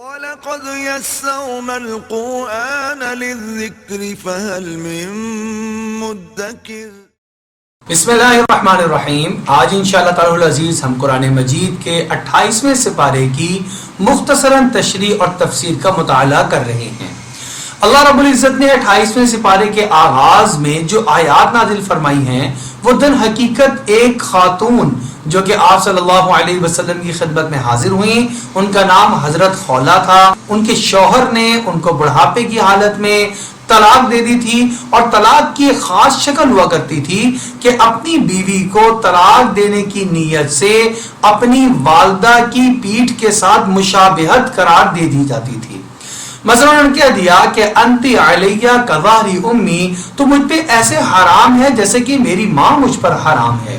وَلَقَدْ يَسَّرْنَا الْقُرْآنَ لِلذِّكْرِ فَهَلْ مِن مُّدَّكِرٍ۔ بسم اللہ الرحمن الرحیم۔ آج انشاءاللہ تعالی العزیز ہم قرآن مجید کے 28ویں سپارے کی مختصراً تشریح اور تفسیر کا مطالعہ کر رہے ہیں۔ اللہ رب العزت نے 28ویں سپارے کے آغاز میں جو آیات نازل فرمائی ہیں وہ در حقیقت ایک خاتون جو کہ آپ صلی اللہ علیہ وسلم کی خدمت میں حاضر ہوئیں، ان کا نام حضرت خولا تھا۔ ان کے شوہر نے ان کو بڑھاپے کی حالت میں طلاق دے دی تھی، اور طلاق کی ایک خاص شکل ہوا کرتی تھی کہ اپنی بیوی کو طلاق دینے کی نیت سے اپنی والدہ کی پیٹھ کے ساتھ مشابہت قرار دے دی جاتی تھی۔ مثلا انہوں نے کہہ دیا کہ انتی علیہ کظہری امی، تو مجھ پہ ایسے حرام ہے جیسے کہ میری ماں مجھ پر حرام ہے۔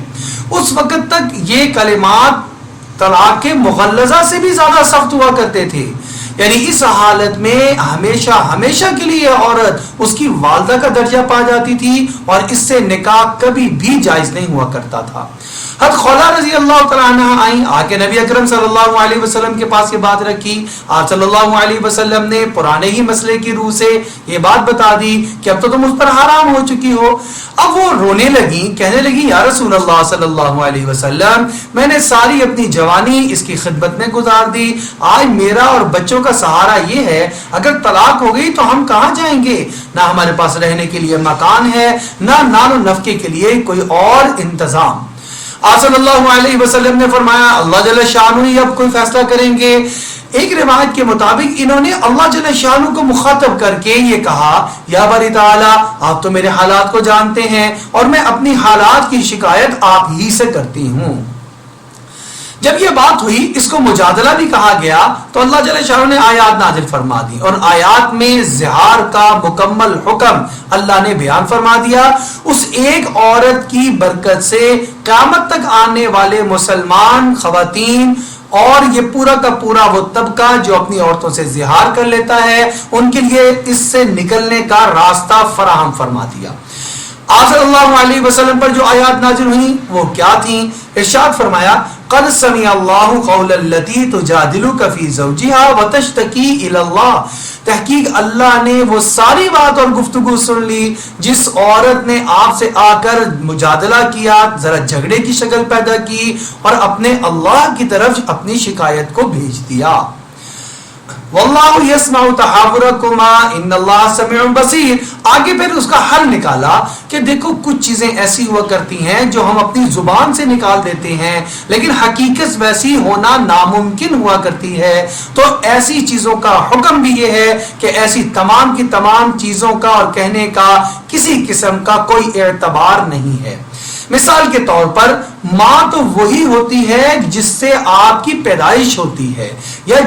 اس وقت تک یہ کلمات طلاق کے مغلظہ سے بھی زیادہ سخت ہوا کرتے تھے، یعنی اس حالت میں ہمیشہ کے لیے عورت اس کی والدہ کا درجہ پا جاتی تھی اور اس سے نکاح کبھی بھی جائز نہیں ہوا کرتا تھا۔ حضرت خولا رضی اللہ تعالیٰ عنہ آئیں، آ کے نبی اکرم صلی اللہ علیہ وسلم کے پاس یہ بات رکھی۔ آپ صلی اللہ علیہ وسلم نے پرانے ہی مسئلے کی روح سے یہ بات بتا دی کہ اب تو تم اس پر حرام ہو چکی ہو۔ اب وہ رونے لگیں، کہنے لگی یا رسول اللہ صلی اللہ علیہ وسلم، میں نے ساری اپنی جوانی اس کی خدمت میں گزار دی، آج میرا اور بچوں کا سہارا یہ ہے، اگر طلاق ہو گئی تو ہم کہاں جائیں گے؟ نہ ہمارے پاس رہنے کے لیے مکان ہے، نہ نان و نفقے کے لیے کوئی اور انتظام۔ آپ صلی اللہ علیہ وسلم نے فرمایا اللہ جل شانہ اب کوئی فیصلہ کریں گے۔ ایک روایت کے مطابق انہوں نے اللہ جل شانہ کو مخاطب کر کے یہ کہا یا باری تعالی، آپ تو میرے حالات کو جانتے ہیں اور میں اپنی حالات کی شکایت آپ ہی سے کرتی ہوں۔ جب یہ بات ہوئی، اس کو مجادلہ بھی کہا گیا، تو اللہ جل شانہ نے آیات نازل فرما دی، اور آیات میں زہار کا مکمل حکم اللہ نے بیان فرما دیا۔ اس ایک عورت کی برکت سے قیامت تک آنے والے مسلمان خواتین اور یہ پورا کا پورا وہ طبقہ جو اپنی عورتوں سے زہار کر لیتا ہے، ان کے لیے اس سے نکلنے کا راستہ فراہم فرما دیا۔ آپ صلی اللہ علیہ وسلم پر جو آیات نازل ہوئیں وہ کیا تھیں؟ ارشاد فرمایا قد سمع اللہ قول التی تجادلک فی زوجہا وتشتکی الی اللہ، تحقیق اللہ نے وہ ساری بات اور گفتگو سن لی جس عورت نے آپ سے آ کر مجادلہ کیا، ذرا جھگڑے کی شکل پیدا کی اور اپنے اللہ کی طرف اپنی شکایت کو بھیج دیا۔ واللہ یسمع تحاورکما ان اللہ سمیع بصیر۔ آگے پھر اس کا حل نکالا کہ دیکھو کچھ چیزیں ایسی ہوا کرتی ہیں جو ہم اپنی زبان سے نکال دیتے ہیں لیکن حقیقت ویسی ہونا ناممکن ہوا کرتی ہے، تو ایسی چیزوں کا حکم بھی یہ ہے کہ ایسی تمام کی تمام چیزوں کا اور کہنے کا کسی قسم کا کوئی اعتبار نہیں ہے۔ مثال کے طور پر ماں تو وہی ہوتی ہے جس سے آپ کی پیدائش ہوتی ہے، یا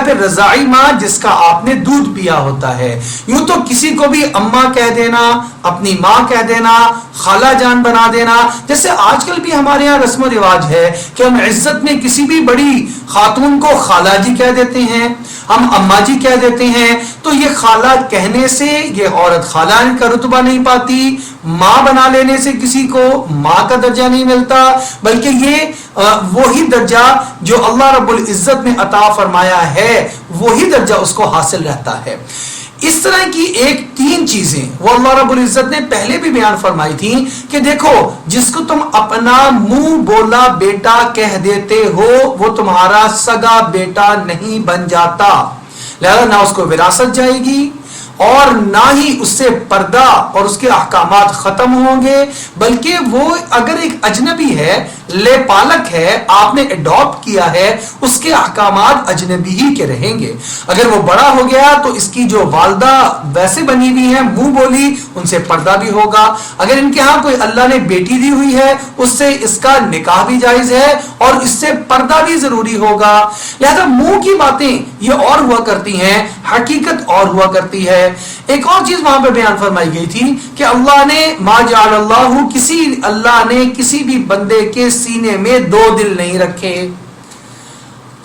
پھر رضاعی ماں جس کا آپ نے دودھ پیا ہوتا ہے۔ یوں تو کسی کو بھی اماں کہہ دینا، اپنی ماں کہہ دینا، خالہ جان بنا دینا، جیسے آج کل بھی ہمارے یہاں رسم و رواج ہے کہ ہم عزت میں کسی بھی بڑی خاتون کو خالہ جی کہہ دیتے ہیں، ہم اماں جی کہہ دیتے ہیں، تو یہ خالہ کہنے سے یہ عورت خالہ کا رتبہ نہیں پاتی، ماں بنا لینے سے کسی کو ماں کا درجہ نہیں ملتا، بلکہ یہ وہی درجہ جو اللہ رب العزت نے عطا فرمایا ہے وہی درجہ اس کو حاصل رہتا ہے۔ اس طرح کی ایک تین چیزیں وہ اللہ رب العزت نے پہلے بھی بیان فرمائی تھی کہ دیکھو جس کو تم اپنا منہ بولا بیٹا کہہ دیتے ہو وہ تمہارا سگا بیٹا نہیں بن جاتا، لہذا نہ اس کو وراثت جائے گی اور نہ ہی اس سے پردہ اور اس کے احکامات ختم ہوں گے، بلکہ وہ اگر ایک اجنبی ہے، لے پالک ہے، آپ نے اڈاپٹ کیا ہے، اس کے احکامات اجنبی ہی کے رہیں گے۔ اگر وہ بڑا ہو گیا تو اس کی جو والدہ ویسے بنی ہوئی ہیں منہ بولی، ان سے پردہ بھی ہوگا۔ اگر ان کے ہاں کوئی اللہ نے بیٹی دی ہوئی ہے اس سے اس کا نکاح بھی جائز ہے اور اس سے پردہ بھی ضروری ہوگا۔ لہذا منہ کی باتیں یہ اور ہوا کرتی ہیں، حقیقت اور ہوا کرتی ہے۔ ایک اور چیز وہاں پہ بیان فرمائی گئی تھی کہ اللہ نے ما جعل اللہ نے کسی بھی بندے کے سینے میں دو دل نہیں رکھے۔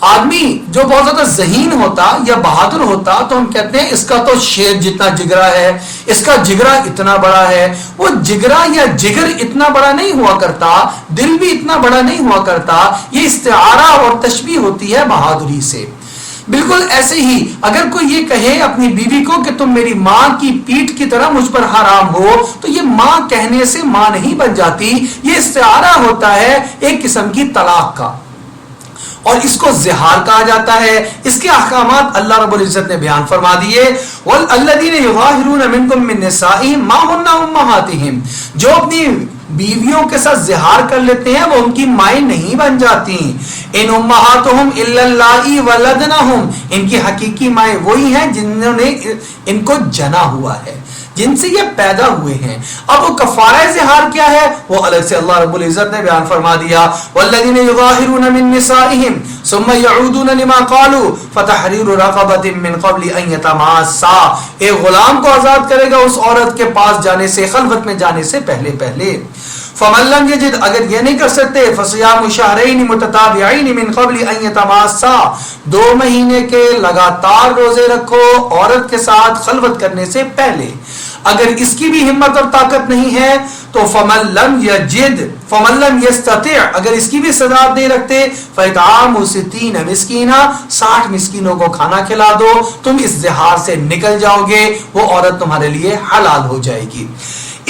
آدمی جو بہت زیادہ ذہین ہوتا یا بہادر ہوتا تو ہم کہتے ہیں اس کا تو شیر جتنا جگرا ہے، اس کا جگرا اتنا بڑا ہے۔ وہ جگرا یا جگر اتنا بڑا نہیں ہوا کرتا، دل بھی اتنا بڑا نہیں ہوا کرتا، یہ استعارہ اور تشبیہ ہوتی ہے بہادری سے۔ بالکل ایسے ہی اگر کوئی یہ کہے اپنی بیوی کو کہ تم میری ماں کی پیٹھ کی طرح مجھ پر حرام ہو، تو یہ ماں کہنے سے ماں نہیں بن جاتی، یہ استعارہ ہوتا ہے ایک قسم کی طلاق کا، اور اس کو زہار کہا جاتا ہے۔ اس کے احکامات اللہ رب العزت نے بیان فرما دیے، وَالَّذِينَ يُظَاهِرُونَ مِنْكُم مِّن نِّسَائِهِم مَّا هُنَّ أُمَّهَاتِهِم، جو اپنی بیویوں کے ساتھ زہار کر لیتے ہیں وہ ان کی مائیں نہیں بن جاتی۔ ان امہاتہم الا اللائي ولدنہم، ان کی حقیقی مائیں وہی ہیں جنہوں نے ان کو جنا ہوا ہے، جن سے یہ پیدا ہوئے ہیں۔ اب وہ کفارہ زہار کیا ہے وہ الگ سے اللہ رب العزت نے بیان فرما دیا، والذین یظاہرون من نسائہم ثم یعودون لما قالوا فتحریر رقبۃ من قبل ان یتماسا، ایک غلام کو آزاد کرے گا اس عورت کے پاس جانے سے، خلوت میں جانے سے پہلے۔ فمن لم یجد، اگر یہ نہیں کر سکتے، فصیام شہرین متتابعین من قبل ان یتماسا، 2 مہینے کے لگاتار روزے رکھو عورت کے ساتھ خلوت کرنے سے پہلے۔ اگر اس کی بھی ہمت اور طاقت نہیں ہے تو فمن لم یجد فمن لم یستطع، اگر اس کی بھی استطاعت نہیں رکھتے، فاطعام 60 مسکینا، 60 مسکینوں کو کھانا کھلا دو، تم اس زہار سے نکل جاؤ گے، وہ عورت تمہارے لیے حلال ہو جائے گی۔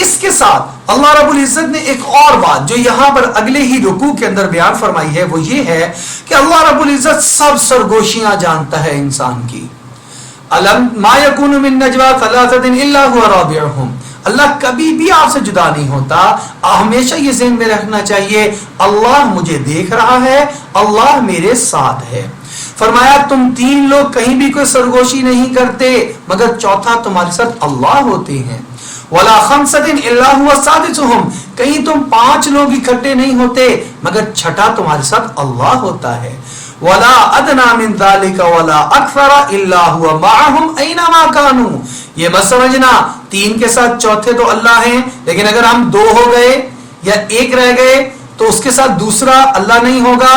اس کے ساتھ اللہ رب العزت نے ایک اور بات جو یہاں پر اگلے ہی رکوع کے اندر بیان فرمائی ہے، وہ یہ ہے کہ اللہ رب العزت سب سرگوشیاں جانتا ہے انسان کی۔ ما یکون من نجوا ثلاثۃ الا هو رابعهم، اللہ کبھی بھی آپ سے جدا نہیں ہوتا۔ ہمیشہ یہ ذہن میں رکھنا چاہیے اللہ مجھے دیکھ رہا ہے، اللہ میرے ساتھ ہے۔ فرمایا تم 3 لوگ کہیں بھی کوئی سرگوشی نہیں کرتے مگر چوتھا تمہارے ساتھ اللہ ہوتے ہیں۔ ولا خمسۃ الا هو سادسهم، کہیں تم 5 لوگ اکٹھے نہیں ہوتے مگر چھٹا تمہارے ساتھ اللہ ہوتا ہے۔ ولا ادنى من ذلك ولا اكثر الا هو معهم اينما كانوا، یہ مت سمجھنا 3 کے ساتھ چوتھے تو اللہ ہیں، لیکن اگر ہم 2 ہو گئے یا 1 رہ گئے تو اس کے ساتھ دوسرا اللہ نہیں ہوگا،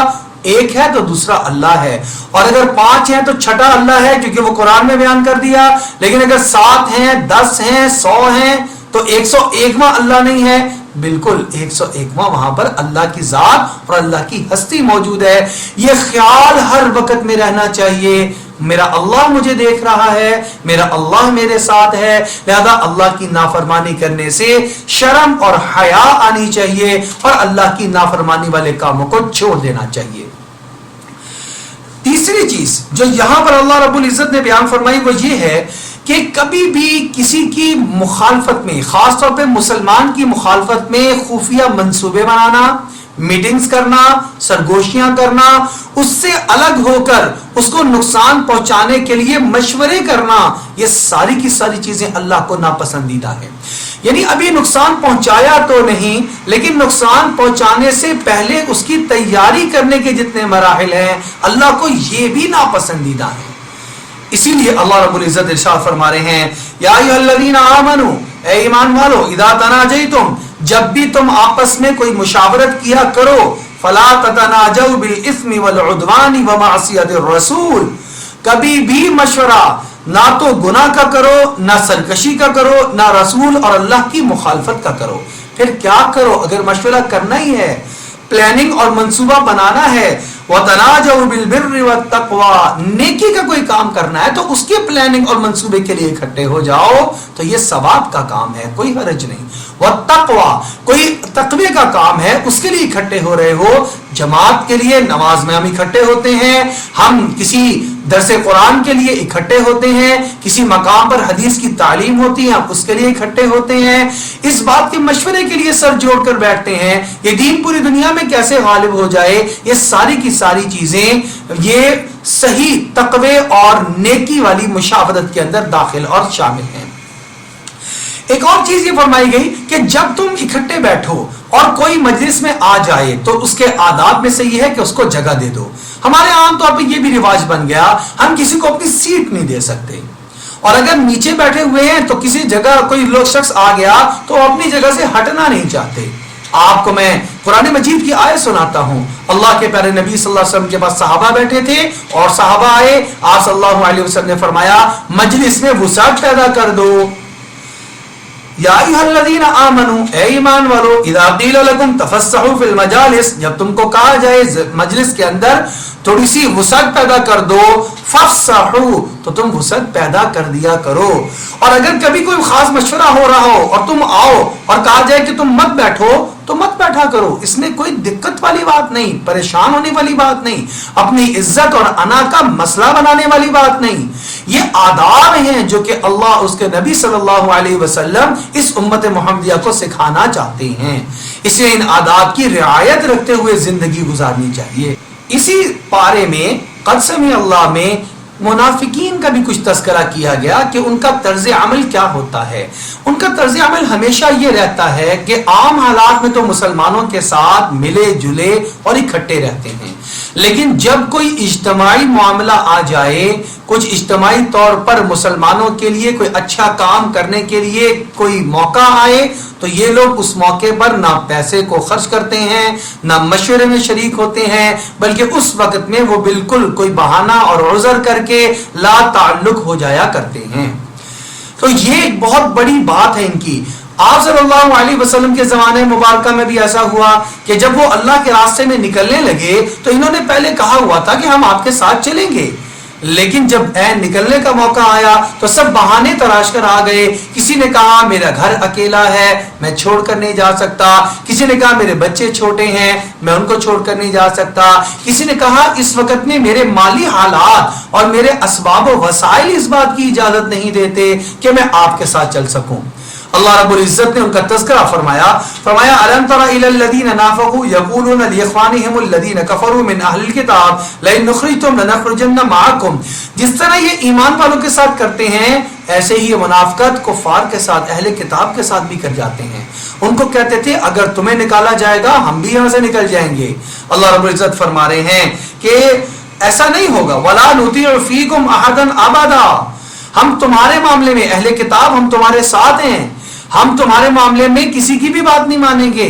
1 ہے تو دوسرا اللہ ہے، اور اگر 5 ہیں تو چھٹا اللہ ہے کیونکہ وہ قرآن میں بیان کر دیا، لیکن اگر 7 ہیں 10 ہیں 100 ہیں تو 101واں اللہ نہیں ہے، بالکل 101واں وہاں پر اللہ کی ذات اور اللہ کی ہستی موجود ہے۔ یہ خیال ہر وقت میں رہنا چاہیے، میرا اللہ مجھے دیکھ رہا ہے، میرا اللہ میرے ساتھ ہے، لہذا اللہ کی نافرمانی کرنے سے شرم اور حیا آنی چاہیے اور اللہ کی نافرمانی والے کاموں کو چھوڑ دینا چاہیے۔ تیسری چیز جو یہاں پر اللہ رب العزت نے بیان فرمائی وہ یہ ہے کہ کبھی بھی کسی کی مخالفت میں، خاص طور پہ مسلمان کی مخالفت میں خفیہ منصوبے بنانا، میٹنگز کرنا، سرگوشیاں کرنا، اس سے الگ ہو کر اس کو نقصان پہنچانے کے لیے مشورے کرنا، یہ ساری کی ساری چیزیں اللہ کو ناپسندیدہ ہیں۔ یعنی ابھی نقصان پہنچایا تو نہیں، لیکن نقصان پہنچانے سے پہلے اس کی تیاری کرنے کے جتنے مراحل ہیں اللہ کو یہ بھی ناپسندیدہ ہیں۔ اسی لیے اللہ رب العزت ارشاد فرما رہے ہیں، یا ایھا الذین آمنوا، اے ایمان والو، اذا تناجیتم، جب بھی تم آپس میں کوئی مشاورت کیا کرو، فلا تتناجوا بالاثم والعدوان ومعصیۃ الرسول، کبھی بھی مشورہ نہ تو گناہ کا کرو، نہ سرکشی کا کرو، نہ رسول اور اللہ کی مخالفت کا کرو۔ پھر کیا کرو؟ اگر مشورہ کرنا ہی ہے، پلاننگ اور منصوبہ بنانا ہے، وَتَنَاجَوْا بِالْبِرِّ وَالتَّقْوَى، نیکی کا کوئی کام کرنا ہے تو اس کے پلاننگ اور منصوبے کے لیے اکٹھے ہو جاؤ، تو یہ ثواب کا کام ہے، کوئی حرج نہیں۔ وَالتَّقْوَى، کوئی تقوی کا کام ہے، اس کے لیے اکٹھے ہو رہے ہو۔ جماعت کے لیے نماز میں ہم اکٹھے ہوتے ہیں، ہم کسی درس قرآن کے لیے اکٹھے ہوتے ہیں، کسی مقام پر حدیث کی تعلیم ہوتی ہے ہم اس کے لیے اکٹھے ہوتے ہیں، اس بات کے مشورے کے لیے سر جوڑ کر بیٹھتے ہیں یہ دین پوری دنیا میں کیسے غالب ہو جائے۔ یہ ساری کی ساری چیزیں یہ صحیح تقوی اور نیکی والی مشاورت کے اندر داخل اور شامل ہیں۔ ایک اور چیز یہ فرمائی گئی کہ جب تم اکٹھے بیٹھو اور کوئی مجلس میں آ جائے تو اس کے آداب میں سے یہ ہے کہ اس کو جگہ دے دو۔ ہمارے عام طور پہ یہ بھی رواج بن گیا، ہم کسی کو اپنی سیٹ نہیں دے سکتے، اور اگر نیچے بیٹھے ہوئے ہیں تو کسی جگہ کوئی لوگ شخص آ گیا تو اپنی جگہ سے ہٹنا نہیں چاہتے۔ آپ کو میں قرآن مجید کی آیت سناتا ہوں۔ اللہ کے پیارے نبی صلی اللہ علیہ وسلم کے پاس صحابہ بیٹھے تھے اور صحابہ آئے، آپ صلی اللہ علیہ وسلم نے فرمایا مجلس میں وسعت پیدا کر دو۔ یا ایھا الذین آمنوا، اے ایمان والو، اذا قیل لکم تفسحوا فی المجالس، جب تم کو کہا جائے مجلس کے اندر تھوڑی سی وسعت پیدا کر دو، فافسحوا، تو تم وسعت پیدا کر دیا کرو. اور اگر کبھی کوئی خاص مشورہ ہو رہا ہو اور تم آؤ اور کہا جائے کہ تم مت بیٹھو تو مت بیٹھا کرو، اس میں کوئی دقت والی بات نہیں، پریشان ہونے والی بات نہیں، اپنی عزت اور انا کا مسئلہ بنانے والی بات نہیں. یہ آداب ہیں جو کہ اللہ اس کے نبی صلی اللہ علیہ وسلم اس امت محمدیہ کو سکھانا چاہتے ہیں. اس لیے ان آداب کی رعایت رکھتے ہوئے زندگی گزارنی چاہیے. اسی پارے میں قد سمع اللہ میں منافقین کا بھی کچھ تذکرہ کیا گیا کہ ان کا طرز عمل کیا ہوتا ہے. ان کا طرز عمل ہمیشہ یہ رہتا ہے کہ عام حالات میں تو مسلمانوں کے ساتھ ملے جلے اور اکٹھے رہتے ہیں، لیکن جب کوئی اجتماعی معاملہ آ جائے، کچھ اجتماعی طور پر مسلمانوں کے لیے کوئی اچھا کام کرنے کے لیے کوئی موقع آئے، تو یہ لوگ اس موقع پر نہ پیسے کو خرچ کرتے ہیں، نہ مشورے میں شریک ہوتے ہیں، بلکہ اس وقت میں وہ بالکل کوئی بہانہ اور عذر کر کے لا تعلق ہو جایا کرتے ہیں. تو یہ ایک بہت بڑی بات ہے ان کی. آپ صلی اللہ علیہ وسلم کے زمانے مبارکہ میں بھی ایسا ہوا کہ جب وہ اللہ کے راستے میں نکلنے لگے تو انہوں نے پہلے کہا ہوا تھا کہ ہم آپ کے ساتھ چلیں گے، لیکن جب نکلنے کا موقع آیا تو سب بہانے تراش کر آ گئے. کسی نے کہا میرا گھر اکیلا ہے، میں چھوڑ کر نہیں جا سکتا. کسی نے کہا میرے بچے چھوٹے ہیں، میں ان کو چھوڑ کر نہیں جا سکتا. کسی نے کہا اس وقت میں میرے مالی حالات اور میرے اسباب و وسائل اس بات کی اجازت نہیں دیتے کہ میں آپ کے ساتھ چل سکوں. اللہ رب العزت نے ان کا تذکرہ فرمایا الم تر الی الذین نافقوا یقولون لاخوانهم الذین کفروا من اہل الکتاب لئن نخرجتم لنخرجن معکم. جس طرح یہ ایمان والوں کے ساتھ کرتے ہیں، ایسے ہی یہ منافقت کفار کے ساتھ، اہل کتاب کے ساتھ بھی کر جاتے ہیں. ان کو کہتے تھے اگر تمہیں نکالا جائے گا ہم بھی یہاں سے نکل جائیں گے. اللہ رب العزت فرما رہے ہیں کہ ایسا نہیں ہوگا. ولا نطیع فیکم احدا ابدا، ہم تمہارے معاملے میں اہل کتاب ہم تمہارے ساتھ ہیں، ہم تمہارے معاملے میں کسی کی بھی بات نہیں مانیں گے.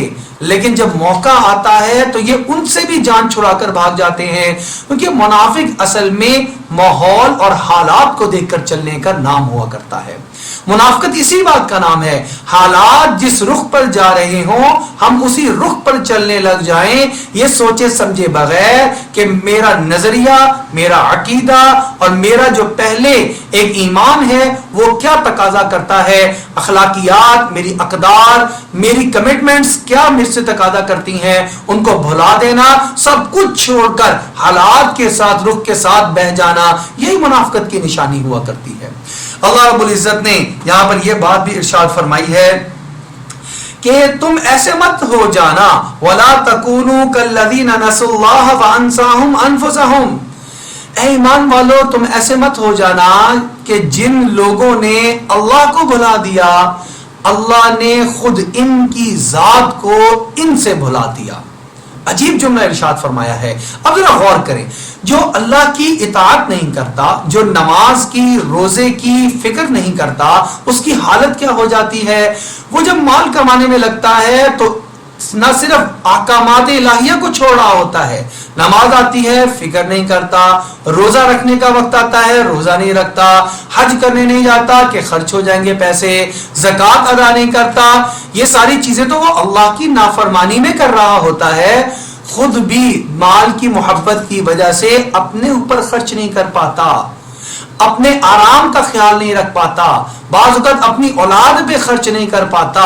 لیکن جب موقع آتا ہے تو یہ ان سے بھی جان چھڑا کر بھاگ جاتے ہیں، کیونکہ منافق اصل میں ماحول اور حالات کو دیکھ کر چلنے کا نام ہوا کرتا ہے. منافقت اسی بات کا نام ہے، حالات جس رخ پر جا رہے ہوں ہم اسی رخ پر چلنے لگ جائیں، یہ سوچے سمجھے بغیر کہ میرا نظریہ، میرا عقیدہ اور میرا جو پہلے ایک ایمان ہے وہ کیا تقاضا کرتا ہے، اخلاقیات، میری اقدار، میری کمٹمنٹس کیا مجھ سے تقاضا کرتی ہیں، ان کو بھلا دینا، سب کچھ چھوڑ کر حالات کے ساتھ رخ کے ساتھ بہ جانا، یہی منافقت کی نشانی ہوا کرتی ہے. اللہ رب العزت نے یہاں پر یہ بات بھی ارشاد فرمائی ہے کہ تم ایسے مت ہو جانا، وَلَا تَكُونُوا كَالَّذِينَ نَسُوا اللَّهَ فَأَنسَاهُمْ أَنفُسَهُمْ. اے ایمان والو تم ایسے مت ہو جانا کہ جن لوگوں نے اللہ کو بھلا دیا، اللہ نے خود ان کی ذات کو ان سے بھلا دیا. عجیب جملہ ارشاد فرمایا ہے. اب ذرا غور کریں، جو اللہ کی اطاعت نہیں کرتا، جو نماز کی، روزے کی فکر نہیں کرتا، اس کی حالت کیا ہو جاتی ہے؟ وہ جب مال کمانے میں لگتا ہے تو نہ صرف احکامات الہیہ کو چھوڑ رہا ہوتا ہے، نماز آتی ہے فکر نہیں کرتا، روزہ رکھنے کا وقت آتا ہے روزہ نہیں رکھتا، حج کرنے نہیں جاتا کہ خرچ ہو جائیں گے پیسے، زکوٰۃ ادا نہیں کرتا. یہ ساری چیزیں تو وہ اللہ کی نافرمانی میں کر رہا ہوتا ہے. خود بھی مال کی محبت کی وجہ سے اپنے اوپر خرچ نہیں کر پاتا، اپنے آرام کا خیال نہیں رکھ پاتا، بعض اوقات اپنی اولاد پہ خرچ نہیں کر پاتا.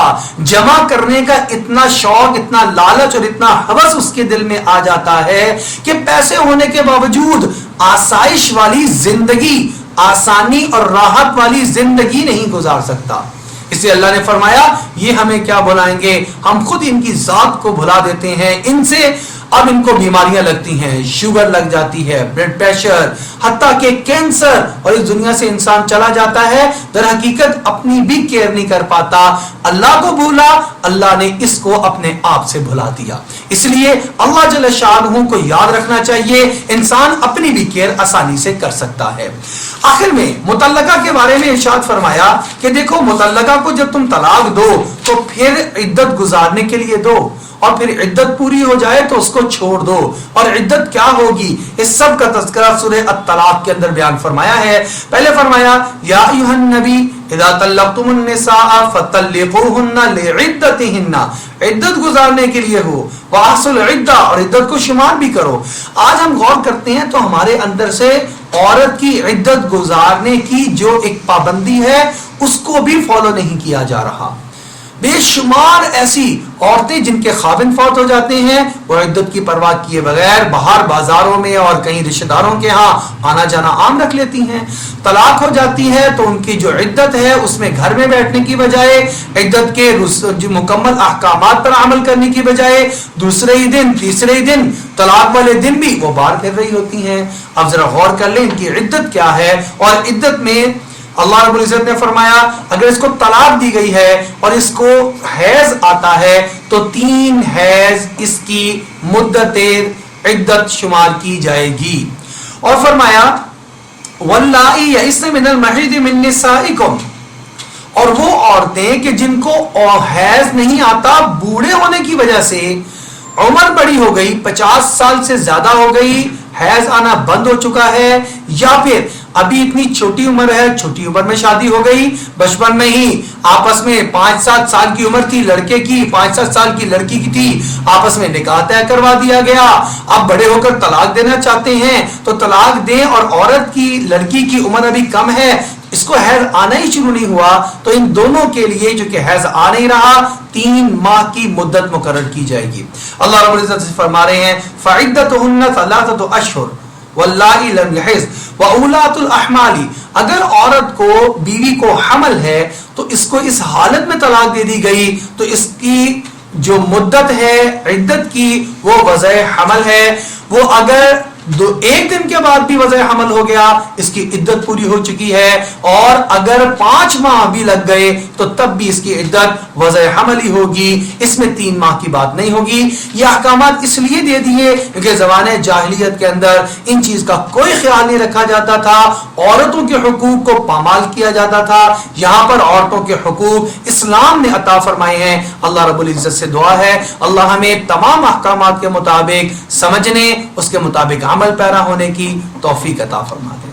جمع کرنے کا اتنا شوق، اتنا لالچ اور اتنا ہوس اس کے دل میں آ جاتا ہے کہ پیسے ہونے کے باوجود آسائش والی زندگی، آسانی اور راحت والی زندگی نہیں گزار سکتا. اس لیے اللہ نے فرمایا یہ ہمیں کیا بھلائیں گے، ہم خود ان کی ذات کو بھلا دیتے ہیں. ان سے اب ان کو بیماریاں لگتی ہیں، شوگر لگ جاتی ہے، بلڈ پریشر، حتیٰ کہ کینسر، اور اس دنیا سے انسان چلا جاتا ہے در حقیقت اپنی بھی کیئر نہیں کر پاتا. اللہ کو بھولا، اللہ نے اس کو اپنے آپ سے بھلا دیا. اس لیے اللہ جل شانہ کو یاد رکھنا چاہیے، انسان اپنی بھی کیئر آسانی سے کر سکتا ہے. آخر میں مطلقہ کے بارے میں ارشاد فرمایا کہ دیکھو مطلقہ کو جب تم طلاق دو تو پھر عدت گزارنے کے لیے دو، اور پھر عدت پوری ہو جائے تو اس کو چھوڑ دو. اور عدت کیا ہوگی اس سب کا تذکرہ سورہ الطلاق کے اندر بیان فرمایا ہے. پہلے فرمایا یا ایھا النبی اذا طلقتم النساء فطلقوهن لعدتهن، عدت گزارنے کے لیے ہو، واحصوا العدہ، اور عدت کو شمار بھی کرو. آج ہم غور کرتے ہیں تو ہمارے اندر سے عورت کی عدت گزارنے کی جو ایک پابندی ہے اس کو بھی فالو نہیں کیا جا رہا. بے شمار ایسی عورتیں جن کے خاوند فوت ہو جاتے ہیں وہ عدت کی پرواہ کیے بغیر باہر بازاروں میں اور کہیں رشتہ داروں کے ہاں آنا جانا عام رکھ لیتی ہیں. طلاق ہو جاتی ہے تو ان کی جو عدت ہے اس میں گھر میں بیٹھنے کی بجائے عدت کے مکمل احکامات پر عمل کرنے کی بجائے دوسرے ہی دن تیسرے ہی دن طلاق والے دن بھی وہ باہر پھر رہی ہوتی ہیں. اب ذرا غور کر لیں ان کی عدت کیا ہے. اور عدت میں اللہ رب العزت نے فرمایا اگر اس کو طلاق دی گئی ہے اور اس کو حیض آتا ہے تو 3 حیض اس کی مدت عدت شمار کی جائے گی. اور فرمایا واللائی یئسن من المحیض من نسائکم، اور وہ عورتیں کہ جن کو حیض نہیں آتا بوڑھے ہونے کی وجہ سے، عمر بڑی ہو گئی، 50 سال سے زیادہ ہو گئی، حیض آنا بند ہو چکا ہے، یا پھر ابھی اتنی چھوٹی عمر ہے، چھوٹی عمر میں شادی ہو گئی، بچپن میں ہی آپس میں 5-7 سال کی عمر تھی لڑکے کی، 5-7 سال کی لڑکی کی تھی، آپس میں نکاح طے کروا دیا گیا، اب بڑے ہو کر طلاق دینا چاہتے ہیں تو طلاق دیں، اور عورت کی لڑکی کی عمر ابھی کم ہے، اس کو حیض آنا ہی شروع نہیں ہوا، تو ان دونوں کے لیے جو کہ حیض آ نہیں رہا 3 ماہ کی مدت مقرر کی جائے گی. اللہ رب العزت سے فرما رہے ہیں فعدتهن 3 اشہر واللائی لم یحض واولاۃ الاحمال، اگر عورت کو بیوی کو حمل ہے تو اس کو اس حالت میں طلاق دے دی گئی تو اس کی جو مدت ہے عدت کی وہ وضع حمل ہے. وہ اگر 1 دن کے بعد بھی وضع حمل ہو گیا اس کی عدت پوری ہو چکی ہے، اور اگر 5 ماہ بھی لگ گئے تو تب بھی اس کی عدت وضع حمل ہی ہوگی، اس میں 3 ماہ کی بات نہیں ہوگی. یہ احکامات اس لیے دے دیے کیونکہ زمانے جاہلیت کے اندر ان چیز کا کوئی خیال نہیں رکھا جاتا تھا، عورتوں کے حقوق کو پامال کیا جاتا تھا. یہاں پر عورتوں کے حقوق اسلام نے عطا فرمائے ہیں. اللہ رب العزت سے دعا ہے اللہ ہمیں تمام احکامات کے مطابق سمجھنے، اس کے مطابق عمل پیرا ہونے کی توفیق عطا فرما دے.